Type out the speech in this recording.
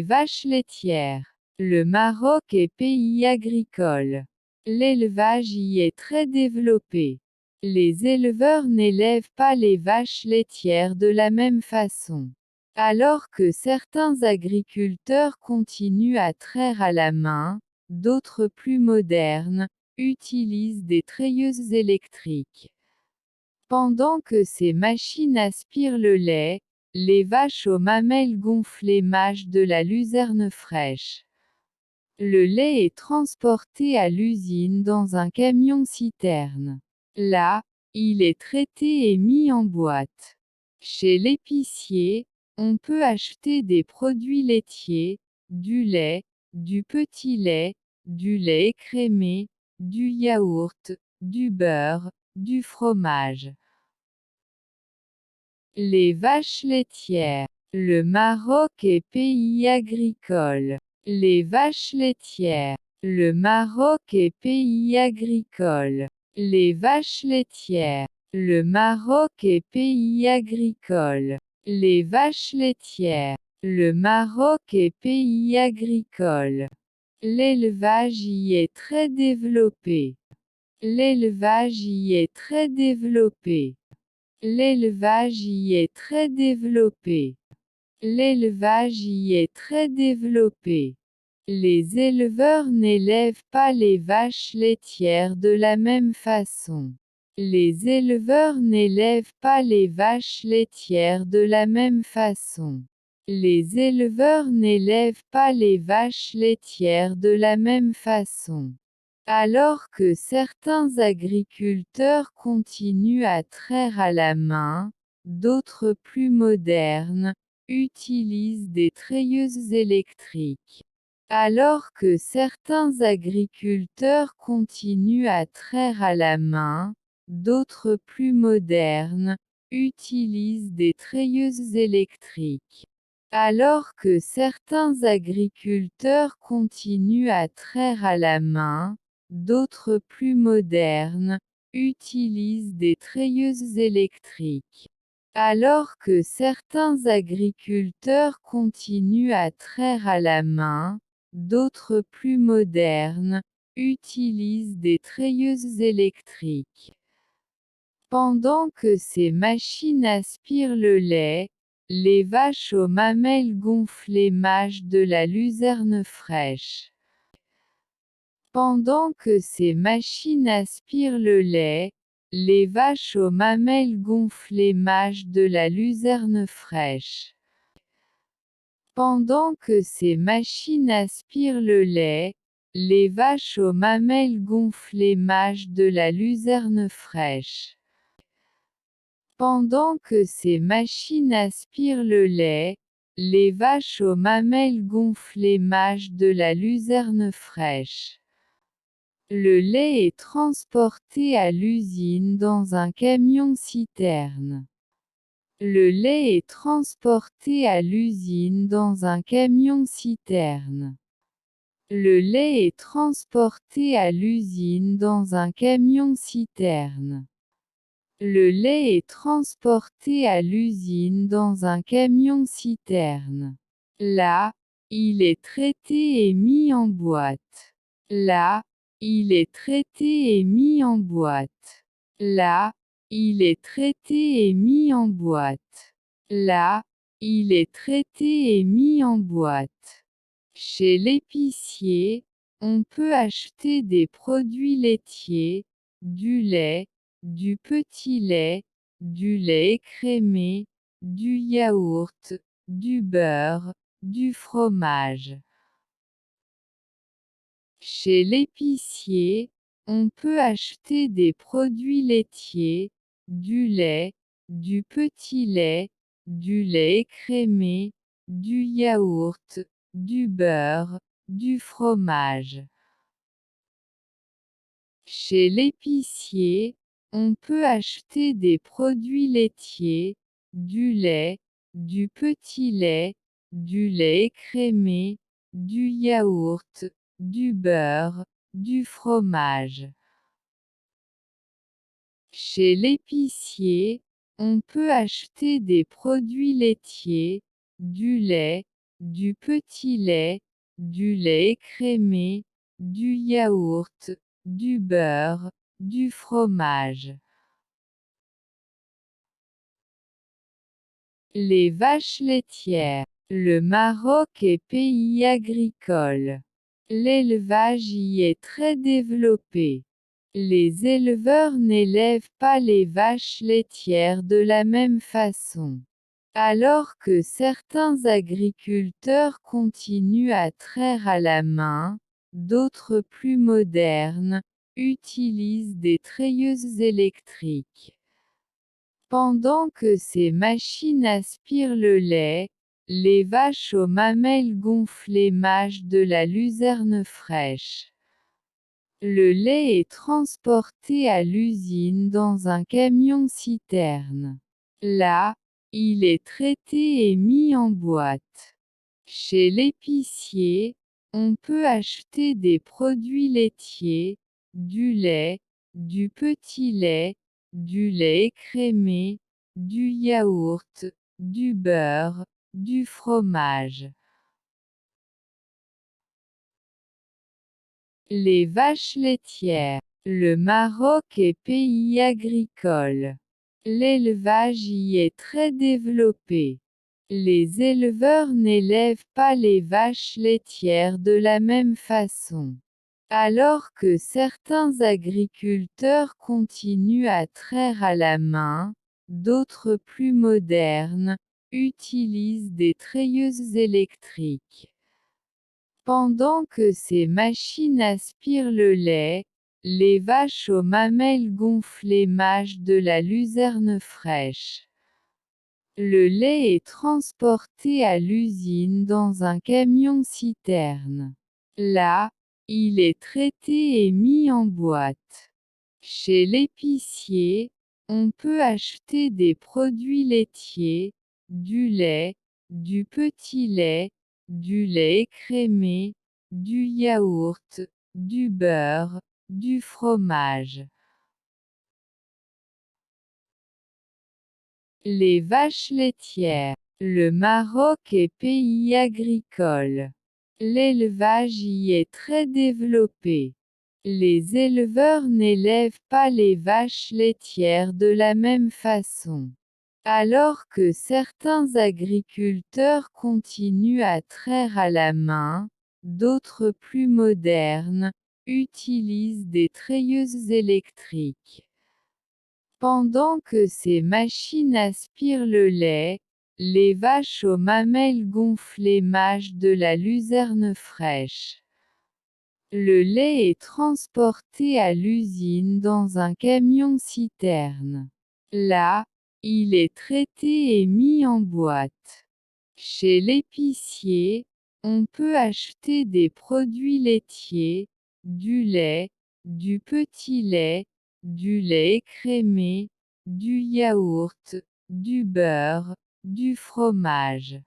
vaches laitières. Le Maroc est pays agricole. L'élevage y est très développé. Les éleveurs n'élèvent pas les vaches laitières de la même façon. Alors que certains agriculteurs continuent à traire à la main, d'autres plus modernes, utilisent des treilleuses électriques. Pendant que ces machines aspirent le lait, les vaches aux mamelles gonflées mâchent de la luzerne fraîche. Le lait est transporté à l'usine dans un camion-citerne. Là, il est traité et mis en boîte. Chez l'épicier, on peut acheter des produits laitiers, du lait, du petit lait, du lait écrémé, du yaourt, du beurre, du fromage. Les vaches laitières. Le Maroc est pays agricole. Les vaches laitières. Le Maroc est pays agricole. Les vaches laitières. Le Maroc est pays agricole. Les vaches laitières. Le Maroc est pays agricole. L'élevage y est très développé. L'élevage y est très développé. L'élevage y est très développé. L'élevage y est très développé. Les éleveurs n'élèvent pas les vaches laitières de la même façon. Les éleveurs n'élèvent pas les vaches laitières de la même façon. Les éleveurs n'élèvent pas les vaches laitières de la même façon. Alors que certains agriculteurs continuent à traire à la main, d'autres plus modernes, utilisent des treilleuses électriques. Alors que certains agriculteurs continuent à traire à la main, d'autres plus modernes, utilisent des treilleuses électriques. Alors que certains agriculteurs continuent à traire à la main, d'autres plus modernes, utilisent des treilleuses électriques. Alors que certains agriculteurs continuent à traire à la main, d'autres plus modernes, utilisent des treilleuses électriques. Pendant que ces machines aspirent le lait, les vaches aux mamelles gonflées mâchent de la luzerne fraîche. Pendant que ces machines aspirent le lait, les vaches aux mamelles gonflées mâchent de la luzerne fraîche. Pendant que ces machines aspirent le lait, les vaches aux mamelles gonflées mâchent de la luzerne fraîche. Pendant que ces machines aspirent le lait, les vaches aux mamelles gonflées mâchent de la luzerne fraîche. Le lait est transporté à l'usine dans un camion-citerne. Le lait est transporté à l'usine dans un camion-citerne. Le lait est transporté à l'usine dans un camion-citerne. Le lait est transporté à l'usine dans un camion-citerne. Là, il est traité et mis en boîte. Là, il est traité et mis en boîte. Là, il est traité et mis en boîte. Là, il est traité et mis en boîte. Chez l'épicier, on peut acheter des produits laitiers, du lait, du petit lait, du lait écrémé, du yaourt, du beurre, du fromage. Chez l'épicier, on peut acheter des produits laitiers, du lait, du petit lait, du lait écrémé, du yaourt, du beurre, du fromage. Chez l'épicier, on peut acheter des produits laitiers, du lait, du petit lait, du lait écrémé, du yaourt, du beurre, du fromage. Chez l'épicier, on peut acheter des produits laitiers, du lait, du petit lait, du lait écrémé, du yaourt, du beurre, du fromage. Les vaches laitières. Le Maroc est pays agricole. L'élevage y est très développé. Les éleveurs n'élèvent pas les vaches laitières de la même façon. Alors que certains agriculteurs continuent à traire à la main, d'autres plus modernes, utilisent des treilleuses électriques. Pendant que ces machines aspirent le lait, les vaches aux mamelles gonflées mâchent de la luzerne fraîche. Le lait est transporté à l'usine dans un camion-citerne. Là, il est traité et mis en boîte. Chez l'épicier, on peut acheter des produits laitiers, du lait, du petit lait, du lait écrémé, du yaourt, du beurre, du fromage. Les vaches laitières. Le Maroc est pays agricole. L'élevage y est très développé. Les éleveurs n'élèvent pas les vaches laitières de la même façon. Alors que certains agriculteurs continuent à traire à la main, d'autres plus modernes, utilisent des treilleuses électriques. Pendant que ces machines aspirent le lait, les vaches aux mamelles gonflées mâchent de la luzerne fraîche. Le lait est transporté à l'usine dans un camion-citerne. Là, il est traité et mis en boîte. Chez l'épicier, on peut acheter des produits laitiers, du lait, du petit lait, du lait écrémé, du yaourt, du beurre, du fromage. Les vaches laitières. Le Maroc est pays agricole. L'élevage y est très développé. Les éleveurs n'élèvent pas les vaches laitières de la même façon. Alors que certains agriculteurs continuent à traire à la main, d'autres plus modernes, utilisent des treilleuses électriques. Pendant que ces machines aspirent le lait, les vaches aux mamelles gonflées mâchent de la luzerne fraîche. Le lait est transporté à l'usine dans un camion-citerne. Là, il est traité et mis en boîte. Chez l'épicier, on peut acheter des produits laitiers, du lait, du petit lait, du lait écrémé, du yaourt, du beurre, du fromage.